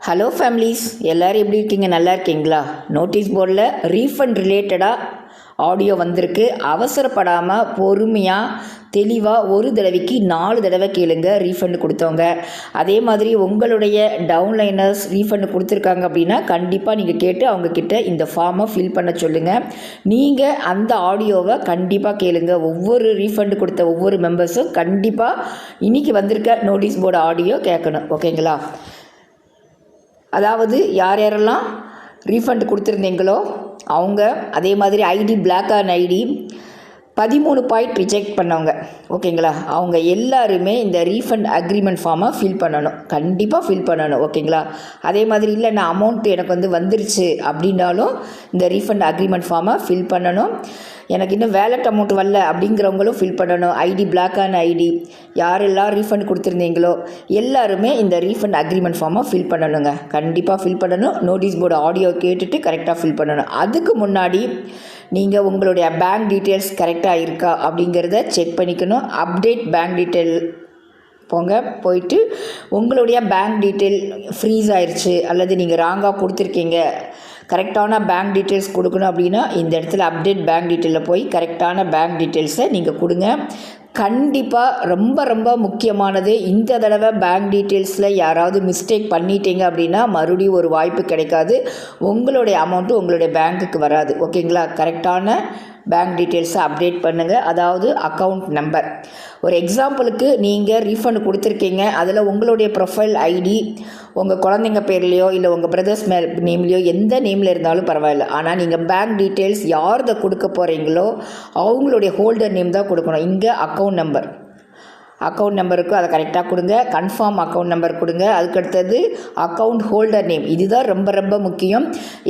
Hello families, எல்லோரும் எப்படி இருக்கீங்க? நல்லா இருக்கீங்களா? நோட்டீஸ் போர்டில் ரீஃபண்ட் ரிலேட்டடாக ஆடியோ வந்திருக்கு. அவசரப்படாமல் பொறுமையாக தெளிவாக ஒரு தடவைக்கு 4 தடவை கேளுங்க ரீஃபண்ட் கொடுத்தவங்க. அதே மாதிரி உங்களுடைய டவுன்லைனர்ஸ் ரீஃபண்ட் கொடுத்துருக்காங்க அப்படின்னா கண்டிப்பாக நீங்கள் கேட்டு அவங்கக்கிட்ட இந்த ஃபார்மை ஃபில் பண்ண சொல்லுங்கள். நீங்கள் அந்த ஆடியோவை கண்டிப்பாக கேளுங்க. ஒவ்வொரு ரீஃபண்ட் கொடுத்த ஒவ்வொரு மெம்பர்ஸும் கண்டிப்பாக இன்றைக்கி வந்திருக்க நோட்டீஸ் போர்டு ஆடியோ கேட்கணும். ஓகேங்களா? அதாவது யார் யாரெல்லாம் ரீஃபண்ட் கொடுத்துருந்தீங்களோ அவங்க, அதே மாதிரி ID block ID 13 point reject பண்ணவங்க, ஓகேங்களா? அவங்க எல்லாருமே இந்த ரீஃபண்ட் அக்ரிமெண்ட் ஃபார்மை ஃபில் பண்ணணும், கண்டிப்பாக ஃபில் பண்ணணும். ஓகேங்களா? அதே மாதிரி இல்லை நான் அமௌண்ட் எனக்கு வந்துருச்சு அப்படின்னாலும் இந்த ரீஃபண்ட் அக்ரிமெண்ட் ஃபார்மை ஃபில் பண்ணணும். எனக்கு இன்னும் வேலட் அமௌண்ட் வரல அப்படிங்கிறவங்களும் ஃபில் பண்ணணும். ஐடி பிளாக் ஐடி யாரெல்லாம் ரீஃபண்ட் கொடுத்துருந்தீங்களோ எல்லாருமே இந்த ரீஃபண்ட் அக்ரிமெண்ட் ஃபார்மை ஃபில் பண்ணணுங்க, கண்டிப்பாக ஃபில் பண்ணணும். நோட்டீஸ் போர்டு ஆடியோ கேட்டுட்டு கரெக்டாக ஃபில் பண்ணணும். அதுக்கு முன்னாடி நீங்கள் உங்களுடைய பேங்க் டீட்டெயில்ஸ் கரெக்டாக இருக்கா அப்படிங்கிறத செக் பண்ணிக்கணும். அப்டேட் பேங்க் டீட்டெயில் போயிட்டு உங்களுடைய பேங்க் டீட்டெயில் ஃப்ரீஸ் ஆயிடுச்சு அல்லது நீங்கள் ராங்காக கொடுத்துருக்கீங்க, கரெக்டான பேங்க் டீட்டெயில்ஸ் கொடுக்கணும் அப்படின்னா இந்த இடத்துல அப்டேட் பேங்க் டீட்டெயிலில் போய் கரெக்டான பேங்க் டீட்டெயில்ஸை நீங்கள் கொடுங்க. கண்டிப்பாக ரொம்ப ரொம்ப முக்கியமானது, இந்த தடவை பேங்க் டீட்டெயில்ஸில் யாராவது மிஸ்டேக் பண்ணிட்டீங்க அப்படின்னா மறுபடியும் ஒரு வாய்ப்பு கிடைக்காது. உங்களுடைய அமௌண்ட்டு உங்களுடைய பேங்க்குக்கு வராது. ஓகேங்களா? கரெக்டான பேங்க் டீட்டெயில்ஸை அப்டேட் பண்ணுங்கள். அதாவது அக்கௌண்ட் நம்பர். ஒரு எக்ஸாம்பிளுக்கு நீங்கள் ரீஃபண்ட் கொடுத்துருக்கீங்க, அதில் உங்களுடைய ப்ரொஃபைல் ஐடி உங்கள் குழந்தைங்க பேர்லேயோ இல்லை உங்கள் பிரதர்ஸ் நேம்லேயோ எந்த நேமில் இருந்தாலும் பரவாயில்ல. ஆனால் நீங்கள் பேங்க் டீட்டெயில்ஸ் யார்தை கொடுக்க போகிறீங்களோ அவங்களுடைய ஹோல்டர் நேம் தான் கொடுக்கணும். இங்கே அக்கௌண்ட் நம்பருக்கு அதை கரெக்டாக கொடுங்க. கன்ஃபார்ம் அக்கௌண்ட் நம்பர் கொடுங்க. அதுக்கடுத்தது அக்கௌண்ட் ஹோல்டர் நேம், இதுதான் ரொம்ப ரொம்ப முக்கியம்.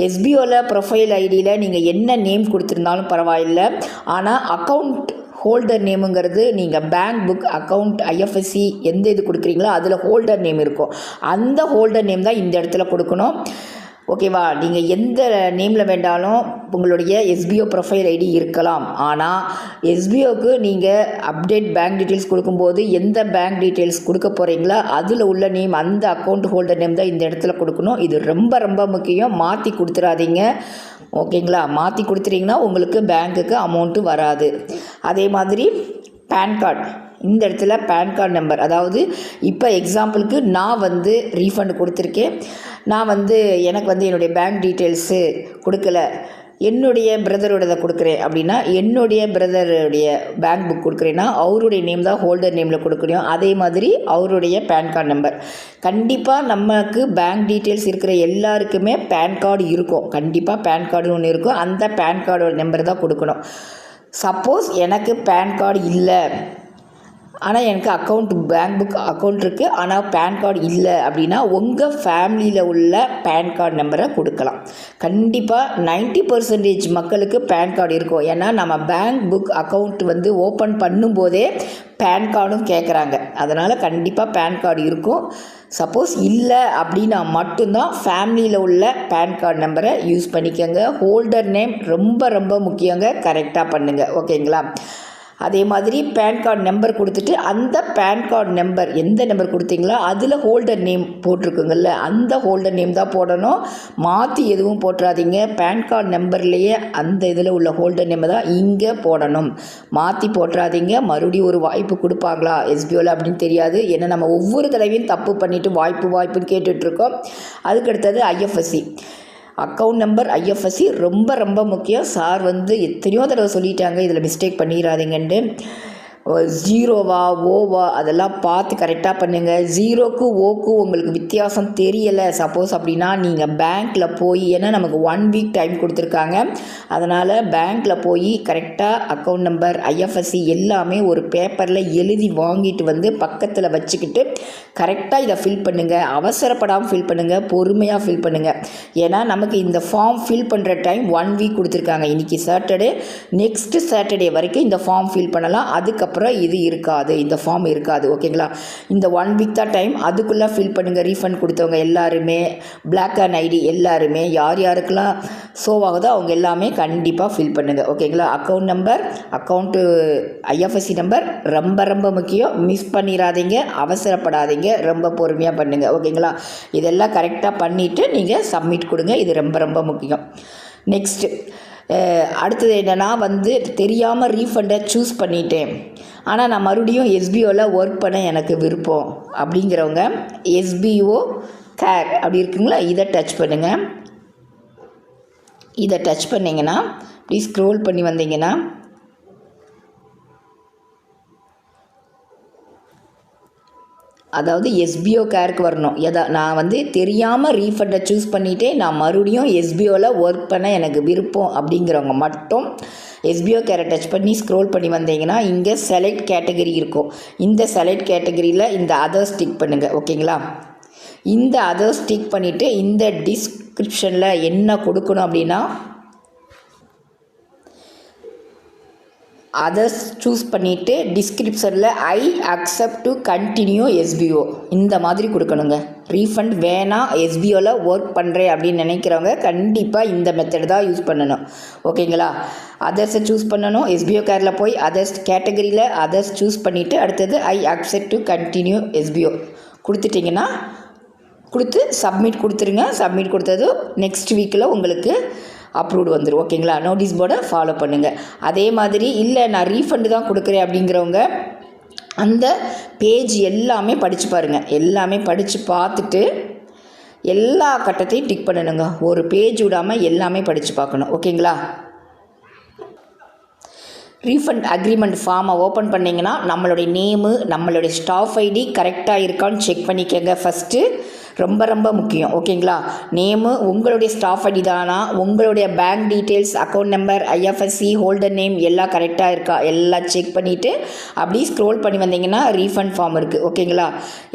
எஸ்பிஓவில் ப்ரொஃபைல் ஐடியில் நீங்கள் என்ன நேம் கொடுத்துருந்தாலும் பரவாயில்லை, ஆனால் அக்கௌண்ட் ஹோல்டர் நேமுங்கிறது நீங்கள் பேங்க் புக் அக்கௌண்ட் ஐஎஃப்எஸ்சி எந்த இது கொடுக்குறீங்களோ அதில் ஹோல்டர் நேம் இருக்கும். அந்த ஹோல்டர் நேம் தான் இந்த இடத்துல கொடுக்கணும். ஓகேவா? நீங்கள் எந்த நேமில் வேண்டாலும் உங்களுடைய எஸ்பிஓ ப்ரொஃபைல் ஐடி இருக்கலாம். ஆனால் எஸ்பிஓக்கு நீங்கள் அப்டேட் பேங்க் டீட்டெயில்ஸ் கொடுக்கும்போது எந்த பேங்க் டீட்டெயில்ஸ் கொடுக்க போகிறீங்களோ அதில் உள்ள நேம், அந்த அக்கௌண்ட் ஹோல்டர் நேம் தான் இந்த இடத்துல கொடுக்கணும். இது ரொம்ப ரொம்ப முக்கியம். மாற்றி கொடுத்துடாதீங்க. ஓகேங்களா? மாற்றி கொடுத்துட்டிங்கன்னா உங்களுக்கு பேங்க்குக்கு அமௌண்ட்டு வராது. அதே மாதிரி பேன் கார்டு, இந்த இடத்துல பேன் கார்டு நம்பர், அதாவது இப்போ எக்ஸாம்பிளுக்கு நான் ரீஃபண்ட் கொடுத்துருக்கேன், நான் எனக்கு என்னுடைய பேங்க் டீட்டெயில்ஸு கொடுக்கல, என்னுடைய பிரதரோடதை கொடுக்குறேன் அப்படின்னா என்னுடைய பிரதருடைய பேங்க் புக் கொடுக்குறேன்னா அவருடைய நேம் தான் ஹோல்டர் நேமில் கொடுக்கணும். அதே மாதிரி அவருடைய பேன் கார்டு நம்பர். கண்டிப்பாக நமக்கு பேங்க் டீட்டெயில்ஸ் இருக்கிற எல்லாருக்குமே பேன் கார்டு இருக்கும். கண்டிப்பாக பேன் கார்டுன்னு ஒன்று இருக்கும். அந்த பேன் கார்டோட நம்பர் தான் கொடுக்கணும். சப்போஸ் எனக்கு பேன் கார்டு இல்லை, ஆனால் எனக்கு பேங்க் புக் அக்கௌண்ட் இருக்குது, ஆனால் பேன் கார்டு இல்லை அப்படின்னா உங்கள் ஃபேமிலியில் உள்ள பேன் கார்டு நம்பரை கொடுக்கலாம். கண்டிப்பாக 90% மக்களுக்கு பேன் கார்டு இருக்கும். ஏன்னா நம்ம பேங்க் புக் அக்கௌண்ட் ஓப்பன் பண்ணும்போதே பேன் கார்டும் கேட்குறாங்க. அதனால் கண்டிப்பாக பேன் கார்டு இருக்கும். சப்போஸ் இல்லை அப்படின்னா மட்டும்தான் ஃபேமிலியில் உள்ள பேன் கார்டு நம்பரை யூஸ் பண்ணிக்கோங்க. ஹோல்டர் நேம் ரொம்ப ரொம்ப முக்கியங்க, கரெக்டாக பண்ணுங்கள். ஓகேங்களா? அதே மாதிரி பேன் கார்டு நம்பர் கொடுத்துட்டு அந்த பேன் கார்டு நம்பர் எந்த நம்பர் கொடுத்தீங்களோ அதில் ஹோல்டர் நேம் போட்டிருக்குங்கள்ல, அந்த ஹோல்டர் நேம் தான் போடணும். மாற்றி எதுவும் போட்டுறாதீங்க. பேன் கார்டு நம்பர்லேயே அந்த இதில் உள்ள ஹோல்டர் நேம் தான் இங்கே போடணும். மாற்றி போட்டுறாதீங்க. மறுபடியும் ஒரு வாய்ப்பு கொடுப்பாங்களா எஸ்பிஓவில் அப்படின்னு தெரியாது. ஏன்னா நம்ம ஒவ்வொரு தடவையும் தப்பு பண்ணிவிட்டு வாய்ப்புன்னு கேட்டுட்ருக்கோம். அதுக்கடுத்தது ஐஎஃப்எஸ்சி அக்கௌண்ட் நம்பர், ஐஎஃப்எஸ்சி ரொம்ப ரொம்ப முக்கியம். சார் எத்தனையோ தடவை சொல்லிட்டாங்க இதில் மிஸ்டேக் பண்ணிடாதீங்கன்ட்டு. ஜீரோவா ஓவா அதெல்லாம் பார்த்து கரெக்டாக பண்ணுங்கள். ஜீரோக்கு ஓக்கு உங்களுக்கு வித்தியாசம் தெரியலை சப்போஸ் அப்படின்னா நீங்கள் பேங்க்கில் போய், ஏன்னா நமக்கு 1 வீக் டைம் கொடுத்துருக்காங்க, அதனால் பேங்க்கில் போய் கரெக்டாக அக்கௌண்ட் நம்பர் ஐஎஃப்எஸ்சி எல்லாமே ஒரு பேப்பரில் எழுதி வாங்கிட்டு பக்கத்தில் வச்சுக்கிட்டு கரெக்டாக இதை ஃபில் பண்ணுங்கள். அவசரப்படாமல் ஃபில் பண்ணுங்கள், பொறுமையாக ஃபில் பண்ணுங்கள். ஏன்னா நமக்கு இந்த ஃபார்ம் ஃபில் பண்ணுற டைம் 1 வீக் கொடுத்துருக்காங்க. இன்றைக்கி சாட்டர்டே, நெக்ஸ்ட்டு சாட்டர்டே வரைக்கும் இந்த ஃபார்ம் ஃபில் பண்ணலாம். அதுக்கப்புறம் அதுக்கப்புறம் இது இருக்காது, இந்த ஃபார்ம் இருக்காது. ஓகேங்களா? இந்த 1 வீக் தான் டைம், அதுக்குள்ளே ஃபில் பண்ணுங்கள். ரீஃபண்ட் கொடுத்தவங்க எல்லாருமே, பிளாக் அண்ட் ஐடி எல்லாருமே, யார் யாருக்கெல்லாம் ஷோ ஆகுதோ அவங்க எல்லாமே கண்டிப்பாக ஃபில் பண்ணுங்கள். ஓகேங்களா? Account number, account IFSC number ரொம்ப ரொம்ப முக்கியம். மிஸ் பண்ணிடாதீங்க, அவசரப்படாதீங்க, ரொம்ப பொறுமையாக பண்ணுங்கள். ஓகேங்களா? இதெல்லாம் கரெக்டாக பண்ணிவிட்டு நீங்கள் சப்மிட் கொடுங்க. இது ரொம்ப ரொம்ப முக்கியம். நெக்ஸ்ட்டு அடுத்தது என்னென்னா தெரியாமல் ரீஃபண்டை சூஸ் பண்ணிட்டேன், ஆனால் நான் மறுபடியும் எஸ்பிஓவில் ஒர்க் பண்ண எனக்கு விருப்பம் அப்படிங்கிறவங்க எஸ்பிஓ கேர் அப்படி இருக்குங்களா, இதை டச் பண்ணுங்கள். இதை டச் பண்ணிங்கன்னா ப்ளீஸ் ஸ்க்ரோல் பண்ணி வந்தீங்கன்னா அதாவது எஸ்பிஓ கேருக்கு வரணும். நான் தெரியாமல் ரீஃபண்டை சூஸ் பண்ணிவிட்டு நான் மறுபடியும் எஸ்பிஓவில் ஒர்க் பண்ண எனக்கு விருப்பம் அப்படிங்கிறவங்க மட்டும் எஸ்பிஓ கேரை டச் பண்ணி ஸ்க்ரோல் பண்ணி வந்தீங்கன்னா இங்கே செலக்ட் கேட்டகரி இருக்கும். இந்த செலக்ட் கேட்டகரியில் இந்த அதர்ஸ் டிக் பண்ணுங்கள். ஓகேங்களா? இந்த அதர்ஸ் டிக் பண்ணிவிட்டு இந்த டிஸ்கிரிப்ஷனில் என்ன கொடுக்கணும் அப்படின்னா அதர்ஸ் சூஸ் பண்ணிவிட்டு டிஸ்கிரிப்ஷனில் I accept to continue SPO இந்த மாதிரி கொடுக்கணுங்க. ரீஃபண்ட் வேணாம், எஸ்பிஓவில் ஒர்க் பண்ணுறேன் அப்படின்னு நினைக்கிறவங்க கண்டிப்பாக இந்த மெத்தட் தான் யூஸ் பண்ணணும். ஓகேங்களா? அதர்ஸை சூஸ் பண்ணணும். எஸ்பிஓ கேரில் போய் அதர்ஸ் கேட்டகரியில் அதர்ஸ் சூஸ் பண்ணிவிட்டு அடுத்தது I accept to continue SPO கொடுத்துட்டிங்கன்னா கொடுத்து சப்மிட் கொடுத்துருங்க. சப்மிட் கொடுத்தது நெக்ஸ்ட் வீக்கில் உங்களுக்கு அப்ரூவ்டு வந்துடும். ஓகேங்களா? நோட்டீஸ் போர்டை ஃபாலோ பண்ணுங்கள். அதே மாதிரி இல்லை நான் ரீஃபண்டு தான் கொடுக்குறேன் அப்படிங்கிறவங்க அந்த பேஜ் எல்லாமே படித்து பாருங்கள். எல்லாமே படித்து பார்த்துட்டு எல்லா கட்டத்தையும் டிக் பண்ணணுங்க. ஒரு பேஜ் விடாமல் எல்லாமே படித்து பார்க்கணும். ஓகேங்களா? ரீஃபண்ட் அக்ரிமெண்ட் ஃபார்மை ஓப்பன் பண்ணிங்கன்னா நம்மளுடைய நேமு, நம்மளுடைய ஸ்டாஃப் ஐடி கரெக்டாக இருக்கான்னு செக் பண்ணிக்கங்க ஃபஸ்ட்டு. ரொம்ப ரொம்ப முக்கியம். ஓகேங்களா? நேமு உங்களுடைய ஸ்டாஃப் ஐடி தானா, உங்களுடைய bank details, account number, IFSC, holder name எல்லாம் கரெக்டாக இருக்கா எல்லாம் செக் பண்ணிவிட்டு அப்படியே ஸ்க்ரோல் பண்ணி வந்தீங்கன்னா ரீஃபண்ட் ஃபார்ம் இருக்குது. ஓகேங்களா?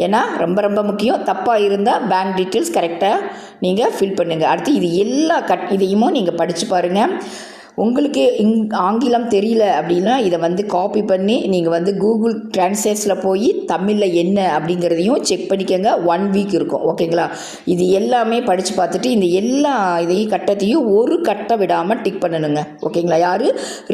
ஏன்னா ரொம்ப ரொம்ப முக்கியம். தப்பாக இருந்தால் பேங்க் டீட்டெயில்ஸ் கரெக்டாக நீங்கள் ஃபில் பண்ணுங்கள். அடுத்து இது எல்லா இதையும் நீங்கள் படித்து பாருங்கள். உங்களுக்கு ஆங்கிலம் தெரியல அப்படின்னா இதை காப்பி பண்ணி நீங்கள் கூகுள் டிரான்ஸ்லேட்ஸில் போய் தமிழில் என்ன அப்படிங்கிறதையும் செக் பண்ணிக்கோங்க. 1 வீக் இருக்கும். ஓகேங்களா? இது எல்லாமே படித்து பார்த்துட்டு இந்த எல்லா இதையும் கட்டத்தையும் ஒரு கட்டை விடாமல் டிக் பண்ணணுங்க. ஓகேங்களா? யார்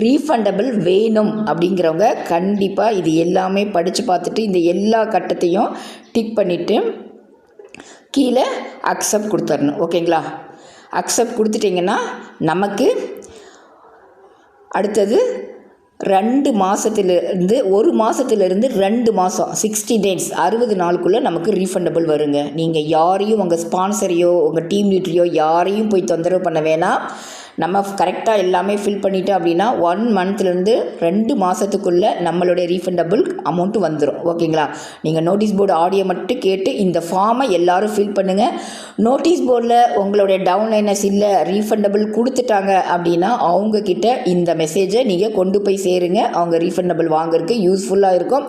ரீஃபண்டபிள் வேணும் அப்படிங்கிறவங்க கண்டிப்பாக இது எல்லாமே படித்து பார்த்துட்டு இந்த எல்லா கட்டத்தையும் டிக் பண்ணிவிட்டு கீழே அக்செப்ட் கொடுத்துடணும். ஓகேங்களா? அக்செப்ட் கொடுத்துட்டிங்கன்னா நமக்கு அடுத்தது 2 மாதத்துலேருந்து 1 மாதத்துலேருந்து 2 மாதம் 60 டேஸ் 60 நாளுக்குள்ளே நமக்கு ரீஃபண்டபிள் வருங்க. நீங்கள் யாரையும் உங்கள் ஸ்பான்சரையோ உங்கள் டீம் லீடரையோ யாரையும் போய் தொந்தரவு பண்ண வேணாம். நம்ம கரெக்டாக எல்லாமே ஃபில் பண்ணிட்டோம் அப்படின்னா 1 மந்த்லேருந்து 2 மாதத்துக்குள்ளே நம்மளுடைய ரீஃபண்டபிள் அமௌண்ட்டு வந்துடும். ஓகேங்களா? நீங்கள் நோட்டீஸ் போர்டு ஆடியோ மட்டும் கேட்டு இந்த ஃபார்மை எல்லோரும் ஃபில் பண்ணுங்கள். நோட்டீஸ் போர்டில் உங்களுடைய டவுன்லைனஸ் இல்லை ரீஃபண்டபிள் கொடுத்துட்டாங்க அப்படின்னா அவங்கக்கிட்ட இந்த மெசேஜை நீங்கள் கொண்டு போய் சேருங்க. அவங்க ரீஃபண்டபிள் வாங்குறதுக்கு யூஸ்ஃபுல்லாக இருக்கும்.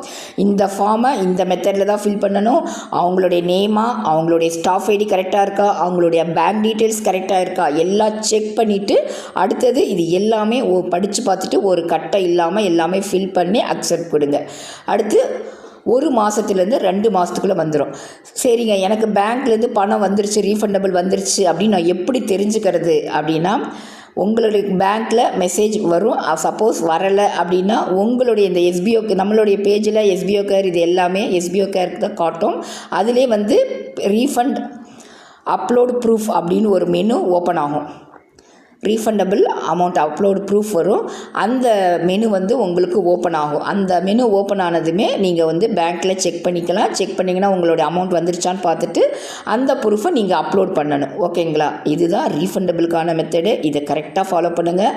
இந்த ஃபார்மை இந்த மெத்தடில் தான் ஃபில் பண்ணணும். அவங்களுடைய நேமா, அவங்களுடைய ஸ்டாஃப் ஐடி கரெக்டாக இருக்கா, அவங்களுடைய பேங்க் டீட்டெயில்ஸ் கரெக்டாக இருக்கா எல்லாம் செக் பண்ணிவிட்டு அடுத்தது இது எல்லாமே படித்து பார்த்துட்டு ஒரு கட்டை இல்லாமல் எல்லாமே ஃபில் பண்ணி அக்செப்ட் கொடுங்க. அடுத்து 1 மாதத்துலேருந்து 2 மாதத்துக்குள்ளே வந்துடும். சரிங்க, எனக்கு பேங்க்லேருந்து பணம் வந்துருச்சு, ரீஃபண்டபிள் வந்துருச்சு அப்படின்னு நான் எப்படி தெரிஞ்சுக்கிறது அப்படின்னா உங்களுடைய பேங்க்கில் மெசேஜ் வரும். சப்போஸ் வரலை அப்படின்னா உங்களுடைய இந்த எஸ்பிஓக்கு நம்மளுடைய பேஜில் எஸ்பிஓ கேர் இது எல்லாமே எஸ்பிஓ கேருக்கு தான் காட்டும். அதிலே ரீஃபண்ட் அப்லோட் ப்ரூஃப் அப்படின்னு ஒரு மெனு ஓப்பன் ஆகும். ரீஃபண்டபிள் அமௌண்ட் அப்லோடு ப்ரூஃப் வரும். அந்த மெனு உங்களுக்கு ஓப்பன் ஆகும். அந்த மெனு ஓப்பன் ஆனதுமே நீங்கள் பேங்க்கில் செக் பண்ணிக்கலாம். செக் பண்ணிங்கன்னா உங்களுடைய அமௌண்ட் வந்துருச்சான்னு பார்த்துட்டு அந்த ப்ரூஃபை நீங்கள் அப்லோட் பண்ணணும். ஓகேங்களா? இதுதான் ரீஃபண்டபிளுக்கான மெத்தடு. இதை கரெக்டாக ஃபாலோ பண்ணுங்கள்.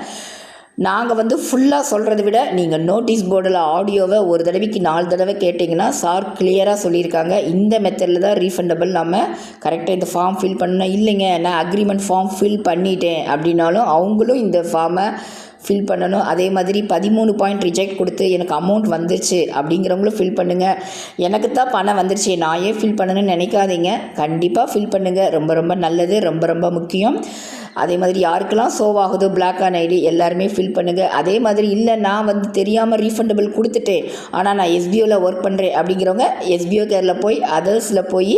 நாங்கள் ஃபுல்லாக சொல்கிறத விட நீங்கள் நோட்டீஸ் போர்டில் ஆடியோவை ஒரு தடவைக்கு 4 தடவை கேட்டிங்கன்னா சார் கிளியராக சொல்லியிருக்காங்க. இந்த மெத்தடில் தான் ரீஃபண்டபிள் நம்ம கரெக்டாக இந்த ஃபார்ம் ஃபில் பண்ணணும். இல்லைங்க நான் அக்ரிமெண்ட் ஃபார்ம் ஃபில் பண்ணிட்டேன் அப்படின்னாலும் அவங்களும் இந்த ஃபார்மை ஃபில் பண்ணணும். அதே மாதிரி 13 பாயிண்ட் ரிஜெக்ட் கொடுத்து எனக்கு அமௌண்ட் வந்துருச்சு அப்படிங்கிறவங்களும் ஃபில் பண்ணுங்கள். எனக்கு தான் பணம் வந்துருச்சு நான் ஏன் ஃபில் பண்ணணும்னு நினைக்காதீங்க. கண்டிப்பாக ஃபில் பண்ணுங்கள். ரொம்ப ரொம்ப நல்லது, ரொம்ப ரொம்ப முக்கியம். அதே மாதிரி யாருக்கெல்லாம் சோவ் ஆகுதோ பிளாக் ஆன் ஐடி எல்லாருமே ஃபில் பண்ணுங்கள். அதே மாதிரி இல்லை நான் வந்து தெரியாமல் ரீஃபண்டபிள் கொடுத்துட்டேன், ஆனால் நான் எஸ்பிஓவில் ஒர்க் பண்ணுறேன் அப்படிங்கிறவங்க எஸ்பிஓ கேரில் போய் அதர்ஸில் போய்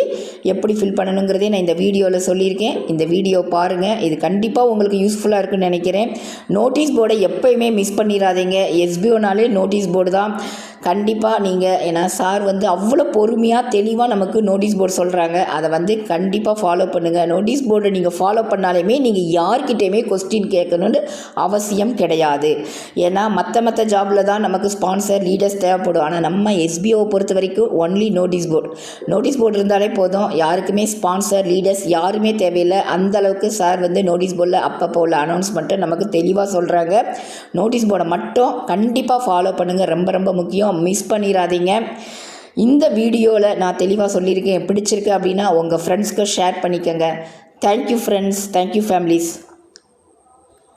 எப்படி ஃபில் பண்ணணுங்கிறதே நான் இந்த வீடியோவில் சொல்லியிருக்கேன். இந்த வீடியோ பாருங்கள், இது கண்டிப்பாக உங்களுக்கு யூஸ்ஃபுல்லாக இருக்குன்னு நினைக்கிறேன். நோட்டீஸ் போர்டை எப்போயுமே மிஸ் பண்ணிடாதீங்க. எஸ்பிஓனாலே நோட்டீஸ் போர்டு தான் கண்டிப்பாக நீங்கள், ஏன்னா சார் வந்து அவ்வளோ பொறுமையாக தெளிவாக நமக்கு நோட்டீஸ் போர்டு சொல்கிறாங்க. அதை வந்து கண்டிப்பாக ஃபாலோ பண்ணுங்கள். நோட்டீஸ் போர்டை நீங்கள் ஃபாலோ பண்ணாலுமே நீங்கள் யார்கிட்டையுமே கொஸ்டின் கேட்கணுன்னு அவசியம் கிடையாது. ஏன்னா மற்ற ஜாபில் தான் நமக்கு ஸ்பான்சர் லீடர்ஸ் தேவைப்படும். ஆனால் நம்ம எஸ்பிஓவை பொறுத்த வரைக்கும் ஒன்லி நோட்டீஸ் போர்டு இருந்தாலே போதும். யாருக்குமே ஸ்பான்சர் லீடர்ஸ் யாருமே தேவையில்லை. அந்தளவுக்கு சார் வந்து நோட்டீஸ் போர்டில் அப்பப்போ உள்ள அனௌன்ஸ்மெண்ட்டை நமக்கு தெளிவாக சொல்கிறாங்க. நோட்டீஸ் போர்டை மட்டும் கண்டிப்பாக ஃபாலோ பண்ணுங்கள், ரொம்ப ரொம்ப முக்கியம். மிஸ் பண்ணிடாதீங்க. இந்த வீடியோவில் நான் தெளிவாக சொல்லியிருக்கேன். பிடிச்சிருக்கு அப்படின்னா உங்கள் ஃப்ரெண்ட்ஸ்க்கு ஷேர் பண்ணிக்கோங்க. Thank you friends, thank you families.